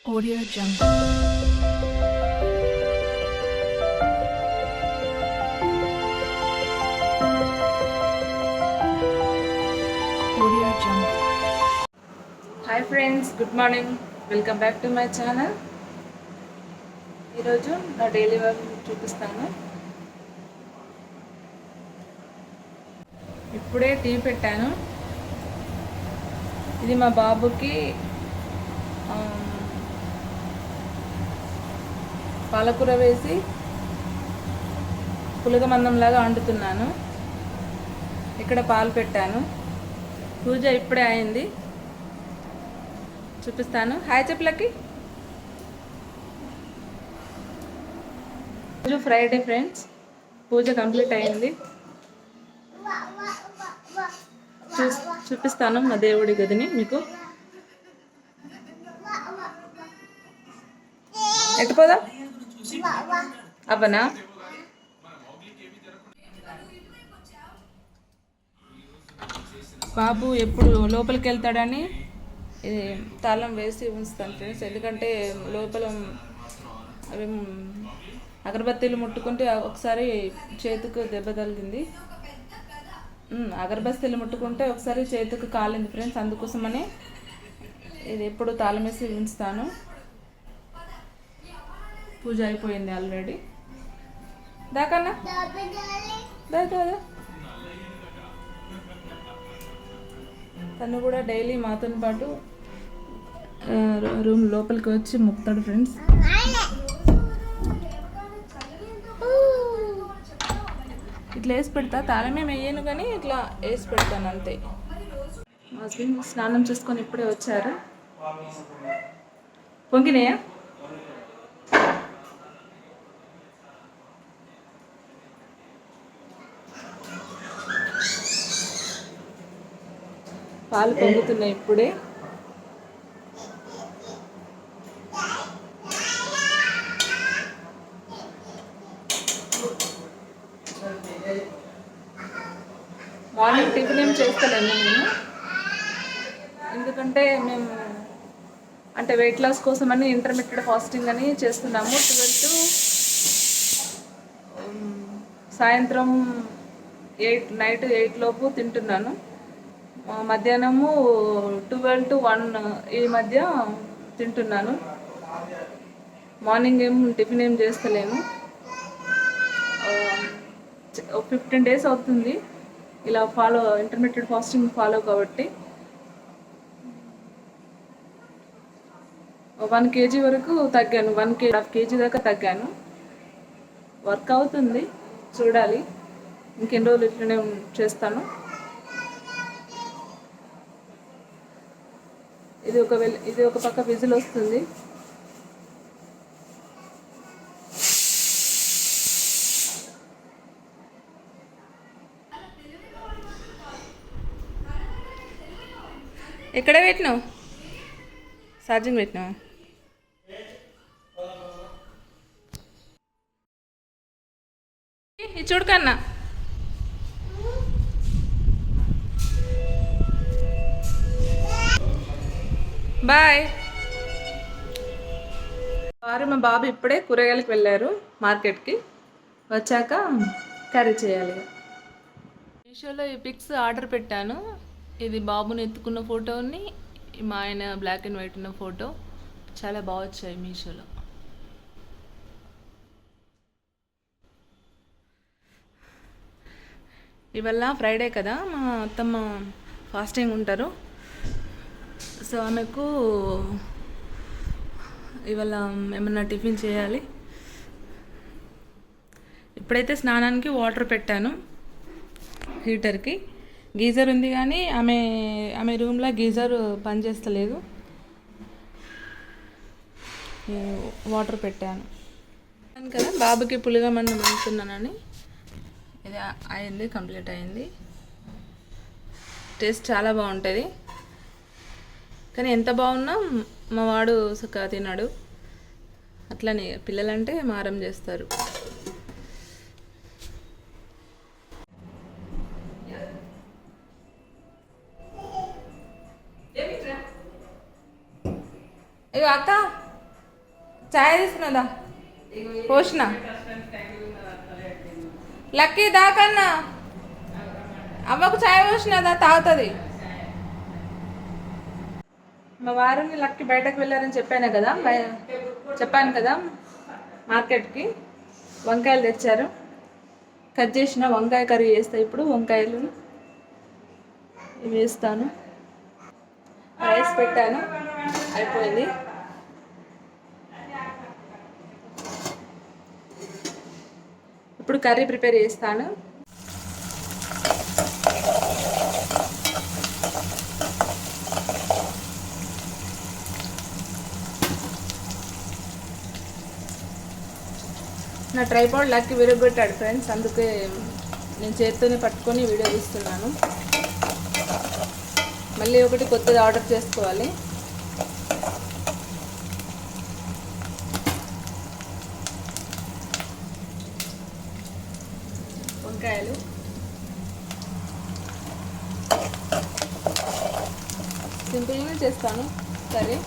Audio Jungle. Audio Jungle. Hi friends, good morning. Welcome back to my channel. ఈరోజు నా daily work చూపిస్తాను. ఇప్పుడే tea పెట్టాను. ఇది మా బాబుకి పాలకూర వేసి పులగమన్నంలాగా వండుతున్నాను. ఇక్కడ పాలు పెట్టాను. పూజ ఇప్పుడే అయింది, చూపిస్తాను. హాయ్ చెప్పులకి. రోజు ఫ్రైడే ఫ్రెండ్స్, పూజ కంప్లీట్ అయింది. చూపిస్తాను మా దేవుడి గదిని మీకు. ఎట్టుపోదా అవ్వనా? బాబు ఎప్పుడు లోపలికి వెళ్తాడని ఇది తాళం వేసి ఉంచుతాను ఫ్రెండ్స్. ఎందుకంటే లోపల అవి అగరబత్తీలు ముట్టుకుంటే ఒకసారి చేతికి దెబ్బ తగిలింది. అగరబత్తీలు ముట్టుకుంటే ఒకసారి చేతికి కాలింది ఫ్రెండ్స్. అందుకోసమని ఇది ఎప్పుడు తాళం వేసి ఉంచుతాను. పూజ అయిపోయింది ఆల్రెడీ. దాకన్నా దాదా తను కూడా డైలీ మాతో పాటు రూమ్ లోపలికి వచ్చి మొక్కుతాడు ఫ్రెండ్స్. ఇట్లా వేసి పెడతా, తాళమేం వేయను కానీ ఇట్లా వేసి పెడతాను అంతే. మా హస్బెండ్ స్నానం చేసుకొని ఇప్పుడే వచ్చారు. పొంగినాయా? పాలు పొంగుతున్నాయి ఇప్పుడే. మార్నింగ్ టిఫిన్ ఏం చేస్తలేము నేను, ఎందుకంటే మేము అంటే వెయిట్ లాస్ కోసం అని ఇంటర్మీడియట్ ఫాస్టింగ్ అని చేస్తున్నాము. 12 to సాయంత్రం 8 నైట్ 8 లోపు తింటున్నాను. మధ్యాహ్నము 12 to 1 ఈ మధ్య తింటున్నాను. మార్నింగ్ ఏం టిఫిన్ ఏం చేస్తలేను. 15 days అవుతుంది ఇలా ఇంటర్మీడియట్ ఫాస్టింగ్ ఫాలో కాబట్టి. 1 kg వరకు తగ్గాను. 1.5 kg దాకా తగ్గాను. వర్క్ అవుతుంది, చూడాలి ఇంకెన్ని రోజులు ఇట్లనే చేస్తాను. ఇది ఒక పక్క విజిల్ వస్తుంది. ఎక్కడ పెట్టినావు? ఛార్జింగ్ పెట్టినావు? ఇది చూడకన్నా. బాయ్. వారు మా బాబు ఇప్పుడే కూరగాయలకు వెళ్ళారు మార్కెట్కి. వచ్చాక కర్రీ చేయాలి. మీషోలో ఈ పిక్స్ ఆర్డర్ పెట్టాను. ఇది బాబుని ఎత్తుకున్న ఫోటోని, మా ఆయన బ్లాక్ అండ్ వైట్ ఉన్న ఫోటో. చాలా బాగా వచ్చాయి మీషోలో. ఇవాళ ఫ్రైడే కదా, మా అత్తమ్మ ఫాస్టింగ్ ఉంటారు. సో ఆమెకు ఇవాళ ఏమన్నా టిఫిన్ చేయాలి. ఇప్పుడైతే స్నానానికి వాటర్ పెట్టాను హీటర్కి. గీజర్ ఉంది కానీ ఆమె రూమ్లో గీజర్ పనిచేస్తలేదు. వాటర్ పెట్టాను కదా. బాబుకి పులిగమన్నం వండుతున్నానని. ఇది అయింది, కంప్లీట్ అయింది. టేస్ట్ చాలా బాగుంటుంది, కానీ ఎంత బాగున్నా మా వాడు చక్కగా తిన్నాడు. అట్లనే పిల్లలంటే మారం చేస్తారు. ఇగో అక్క, చాయ్ తీసుకున్నదా పోషణ లక్కీ దాకన్నా అవ్వకు చాయ్ పోసినదా తాగుతుంది. మా వారిని లక్కీ బయటకు వెళ్ళారని చెప్పాను కదా మార్కెట్కి వంకాయలు తెచ్చారు. కట్ చేసిన వంకాయ కర్రీ చేస్తాను. ఇప్పుడు వంకాయలు ఇవి వేస్తాను. రైస్ పెట్టాను, అయిపోయింది. ఇప్పుడు కర్రీ ప్రిపేర్ చేస్తాను. నా ట్రైపాడ్ లక్కి విరగొట్టాడు ఫ్రెండ్స్, అందుకే నేను చేత్తోనే పట్టుకొని వీడియో తీస్తున్నాను. మళ్ళీ ఒకటి కొత్తది ఆర్డర్ చేసుకోవాలి. వంకాయలు సింపుల్గానే చేస్తాను సరే.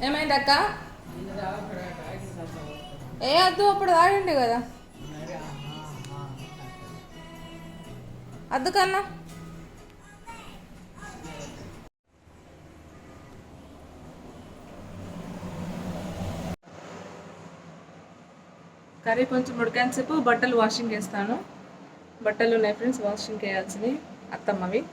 ఏమైంది అక్క? ఏ వద్దు, అప్పుడు తాగండి కదా. అద్దు కన్నా కర్రీ కొంచెం ఉడికేంతసేపు బట్టలు వాషింగ్ వేస్తాను. బట్టలు ఉన్నాయి ఫ్రెండ్స్ వాషింగ్ వేయాల్సినవి, అత్తమ్మవి.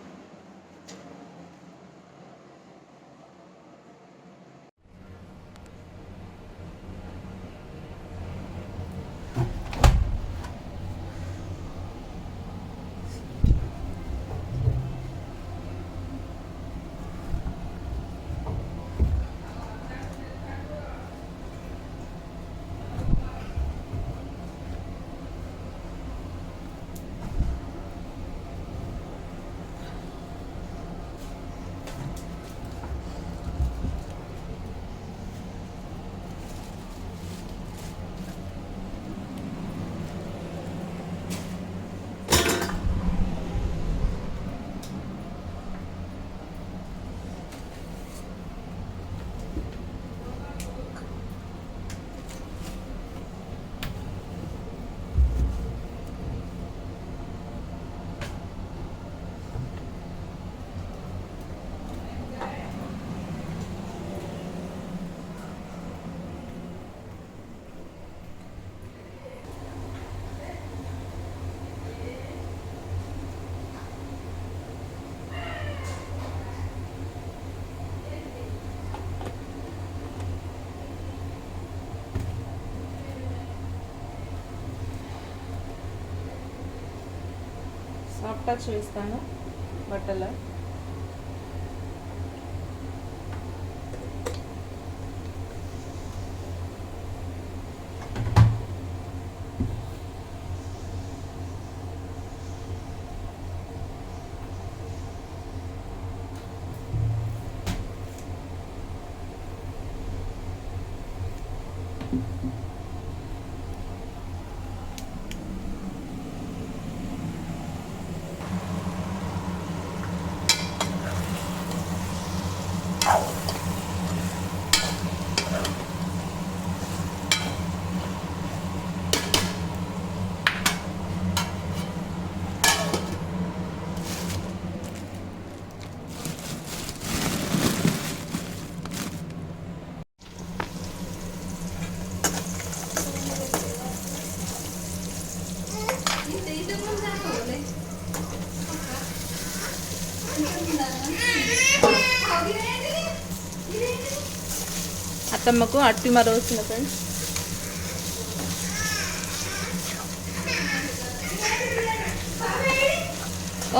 సాఫ్ట్ టచ్ వేస్తాను బట్టలో. అత్తమ్మకు అట్టి మరో వస్తుంది ఫ్రెండ్స్.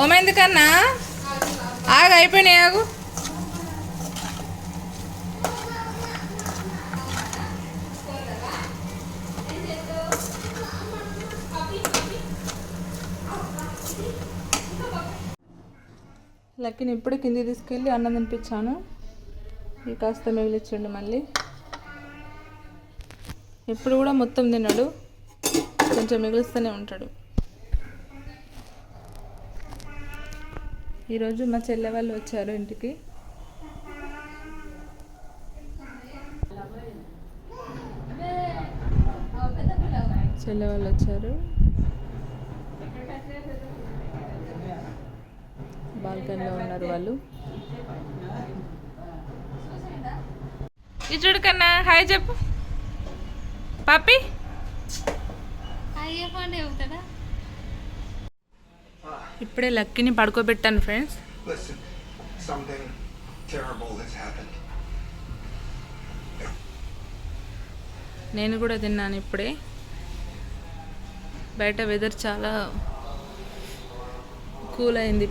ఓమైంది కన్నా ఆగు, అయిపోయినాయి ఆగు. లక్కీని ఇప్పుడే కిందికి తీసుకెళ్ళి అన్నం తినిపించాను. ఈ కాస్త మిగిలిచ్చిండు మళ్ళీ. ఎప్పుడు కూడా మొత్తం తిన్నాడు, కొంచెం మిగులుస్తూనే ఉంటాడు. ఈరోజు మా చెల్లె వాళ్ళు వచ్చారు ఇంటికి. చెల్లె వాళ్ళు వచ్చారు, బాల్కనీలో ఉన్నారు వాళ్ళు. ఇది చూడు కన్నా, హాయ్ చెప్పు పాపి. ఇప్పుడే లక్కీని పడుకోబెట్టాను ఫ్రెండ్స్. నేను కూడా తిన్నాను ఇప్పుడే. బయట వెదర్ చాలా కూల్ అయింది,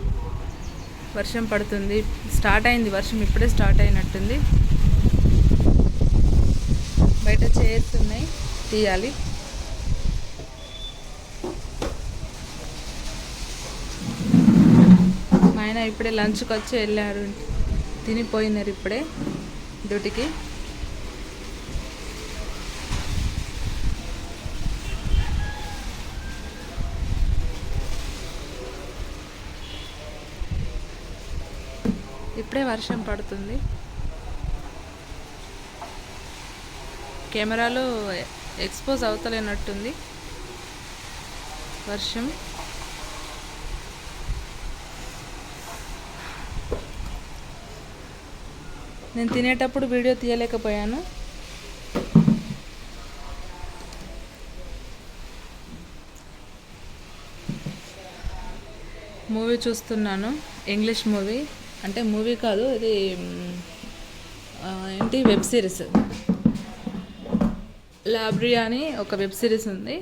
వర్షం పడుతుంది. స్టార్ట్ అయింది వర్షం, ఇప్పుడే స్టార్ట్ అయినట్టుంది. బయట చైర్స్ ఉన్నాయి, తీయాలి. మా ఆయన ఇప్పుడే లంచ్కి వచ్చి వెళ్ళారు, తినిపోయినారు ఇప్పుడే డ్యూటీకి. ఇప్పుడే వర్షం పడుతుంది. కెమెరాలో ఎక్స్పోజ్ అవుతలేనట్టుంది వర్షం. నేను తినేటప్పుడు వీడియో తీయలేకపోయాను. మూవీ చూస్తున్నాను, ఇంగ్లీష్ మూవీ. అంటే మూవీ కాదు, ఇది ఏంటి వెబ్ సిరీస్. లాబ్రీ అని ఒక వెబ్ సిరీస్ ఉంది,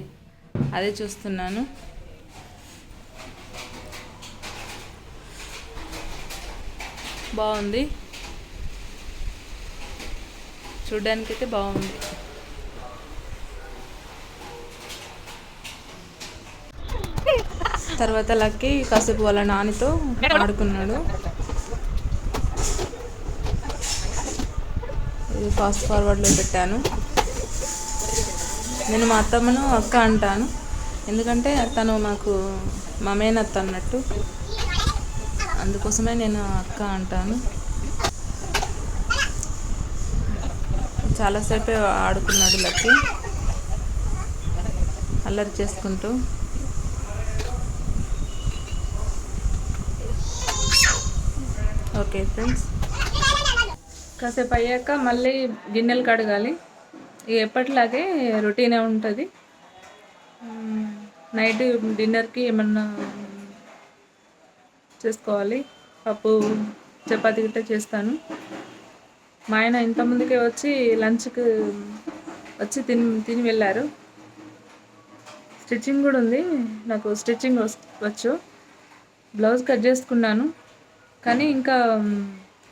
అదే చూస్తున్నాను. బాగుంది, చూడ్డానికైతే బాగుంది. తర్వాత లక్కీ కాసేపు వాళ్ళ నాన్నతో ఆడుకున్నాడు. ఇది ఫాస్ట్ ఫార్వర్డ్లో పెట్టాను. నేను మా అత్తమ్మను అక్క అంటాను, ఎందుకంటే తను మాకు మా మేనత్త అన్నట్టు, అందుకోసమే నేను అక్క అంటాను. చాలాసేపే ఆడుకున్నాడు లక్కీ, అల్లరి చేసుకుంటూ. ఓకే ఫ్రెండ్స్, కాసేపు అయ్యాక మళ్ళీ గిన్నెలు కడగాలి. ఇక ఎప్పటిలాగే రొటీనే ఉంటుంది. నైట్ డిన్నర్కి ఏమన్నా చేసుకోవాలి, పప్పు చపాతీ గిట్ట చేస్తాను. మా ఆయన ఇంతకుముందుకే వచ్చి లంచ్కి వచ్చి తిని వెళ్ళారు. స్టిచ్చింగ్ కూడా ఉంది, నాకు స్టిచ్చింగ్ వచ్చు. బ్లౌజ్ కట్ చేసుకున్నాను, కానీ ఇంకా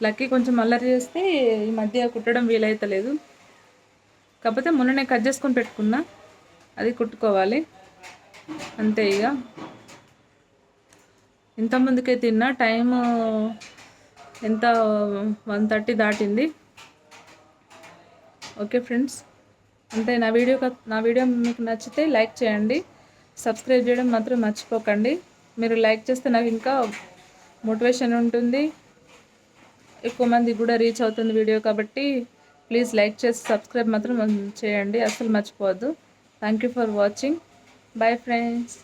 లక్కీ కొంచెం అల్లరి చేస్తే ఈ మధ్య కుట్టడం వీలైతలేదు. కాకపోతే మొన్ననే కట్ చేసుకొని పెట్టుకున్నా, అది కుట్టుకోవాలి అంతే. ఇక ఇంతకుముందుకే తిన్నా, టైము ఎంత 1:30 దాటింది. ఓకే ఫ్రెండ్స్, అంటే నా వీడియో మీకు నచ్చితే లైక్ చేయండి, సబ్స్క్రైబ్ చేయడం మాత్రం మర్చిపోకండి. మీరు లైక్ చేస్తే నాకు ఇంకా మోటివేషన్ ఉంటుంది, ఎక్కువ మందికి కూడా రీచ్ అవుతుంది వీడియో. కాబట్టి ప్లీజ్ లైక్ చేసి సబ్స్క్రైబ్ మాత్రం చేయండి, అస్సలు మర్చిపోవద్దు. Thank you for watching. Bye friends.